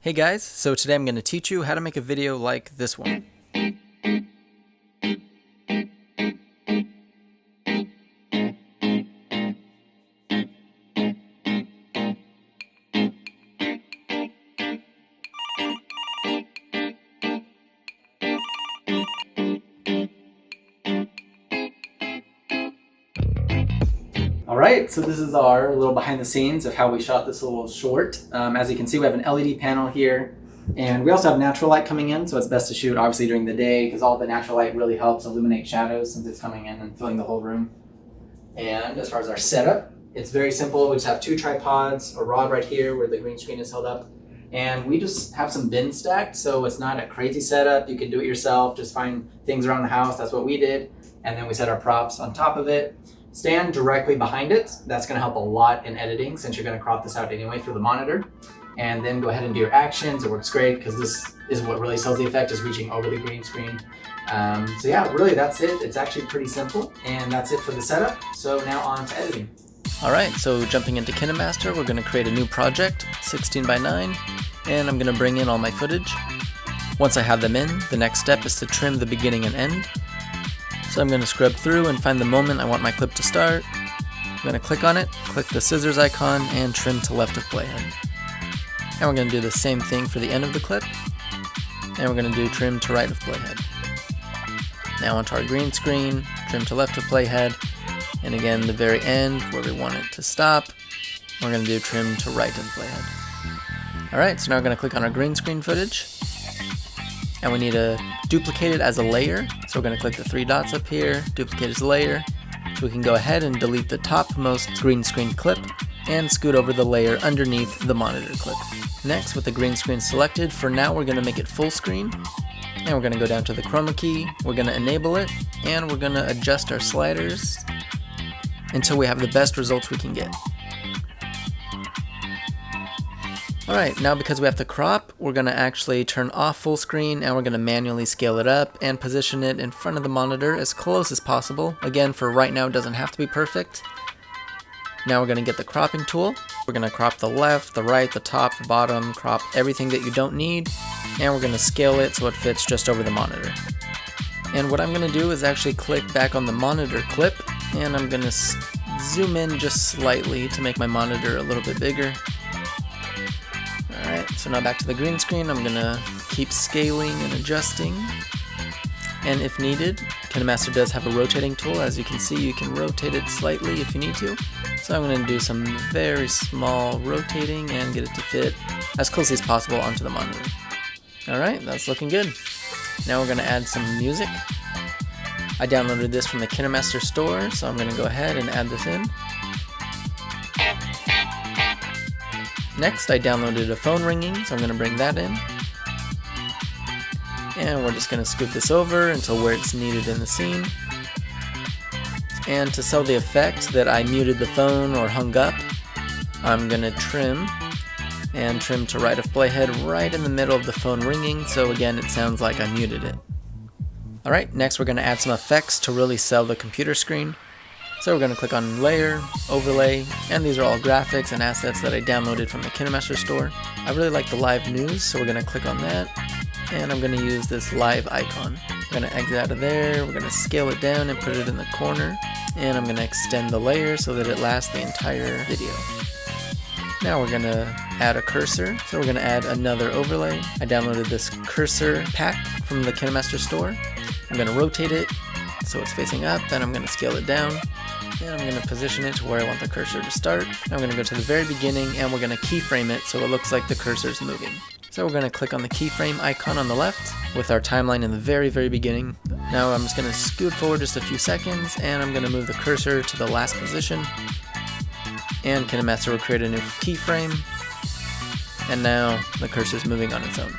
Hey guys, so today I'm going to teach you how to make a video like this one. Alright, so this is our little behind the scenes of how we shot this little short. As you can see, we have an LED panel here, and we also have natural light coming in, so it's best to shoot obviously during the day because all the natural light really helps illuminate shadows since it's coming in and filling the whole room. And as far as our setup, it's very simple. We just have two tripods, a rod right here where the green screen is held up, and we just have some bins stacked, so it's not a crazy setup. You can do it yourself, just find things around the house. That's what we did, and then we set our props on top of it. Stand directly behind it. That's going to help a lot in editing since you're going to crop this out anyway for the monitor. And then go ahead and do your actions. It works great because this is what really sells the effect, is reaching over the green screen. So yeah, really that's it. It's actually pretty simple, and that's it for the setup. So now on to editing. Alright, so jumping into KineMaster, we're going to create a new project, 16:9, and I'm going to bring in all my footage. Once I have them in, the next step is to trim the beginning and end. So I'm going to scrub through and find the moment I want my clip to start. I'm going to click on it, click the scissors icon, and trim to left of playhead. And we're going to do the same thing for the end of the clip. And we're going to do trim to right of playhead. Now onto our green screen, trim to left of playhead. And again, the very end where we want it to stop, we're going to do trim to right of playhead. Alright, so now we're going to click on our green screen footage. And we need to duplicate it as a layer. So we're going to click the three dots up here, duplicate as a layer. So we can go ahead and delete the topmost green screen clip and scoot over the layer underneath the monitor clip. Next, with the green screen selected, for now we're going to make it full screen. And we're going to go down to the Chroma Key, we're going to enable it, and we're going to adjust our sliders until we have the best results we can get. Alright, now because we have to crop, we're going to actually turn off full screen and we're going to manually scale it up and position it in front of the monitor as close as possible. Again, for right now it doesn't have to be perfect. Now we're going to get the cropping tool. We're going to crop the left, the right, the top, the bottom, crop everything that you don't need, and we're going to scale it so it fits just over the monitor. And what I'm going to do is actually click back on the monitor clip, and I'm going to zoom in just slightly to make my monitor a little bit bigger. Alright, so now back to the green screen. I'm going to keep scaling and adjusting. And if needed, KineMaster does have a rotating tool. As you can see, you can rotate it slightly if you need to. So I'm going to do some very small rotating and get it to fit as close as possible onto the monitor. Alright, that's looking good. Now we're going to add some music. I downloaded this from the KineMaster store, so I'm going to go ahead and add this in. Next, I downloaded a phone ringing, so I'm going to bring that in. And we're just going to scoot this over until where it's needed in the scene. And to sell the effect that I muted the phone or hung up, I'm going to trim and trim to right of playhead right in the middle of the phone ringing, so again it sounds like I muted it. Alright, next we're going to add some effects to really sell the computer screen. So we're going to click on Layer, Overlay, and these are all graphics and assets that I downloaded from the KineMaster store. I really like the live news, so we're going to click on that, and I'm going to use this live icon. We're going to exit out of there, we're going to scale it down and put it in the corner, and I'm going to extend the layer so that it lasts the entire video. Now we're going to add a cursor, so we're going to add another overlay. I downloaded this cursor pack from the KineMaster store. I'm going to rotate it so it's facing up, and I'm going to scale it down. And I'm going to position it to where I want the cursor to start. I'm going to go to the very beginning and we're going to keyframe it so it looks like the cursor's moving. So we're going to click on the keyframe icon on the left with our timeline in the very beginning. Now I'm just going to scoot forward just a few seconds and I'm going to move the cursor to the last position. And KineMaster will create a new keyframe. And now the cursor's moving on its own.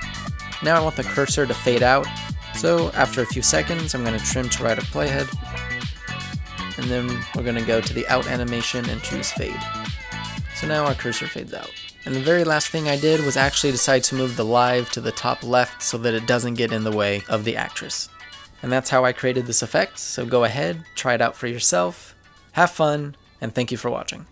Now I want the cursor to fade out. So after a few seconds I'm going to trim to right of playhead. And then we're going to go to the out animation and choose fade. So now our cursor fades out. And the very last thing I did was actually decide to move the live to the top left so that it doesn't get in the way of the actress. And that's how I created this effect, so go ahead, try it out for yourself, have fun, and thank you for watching.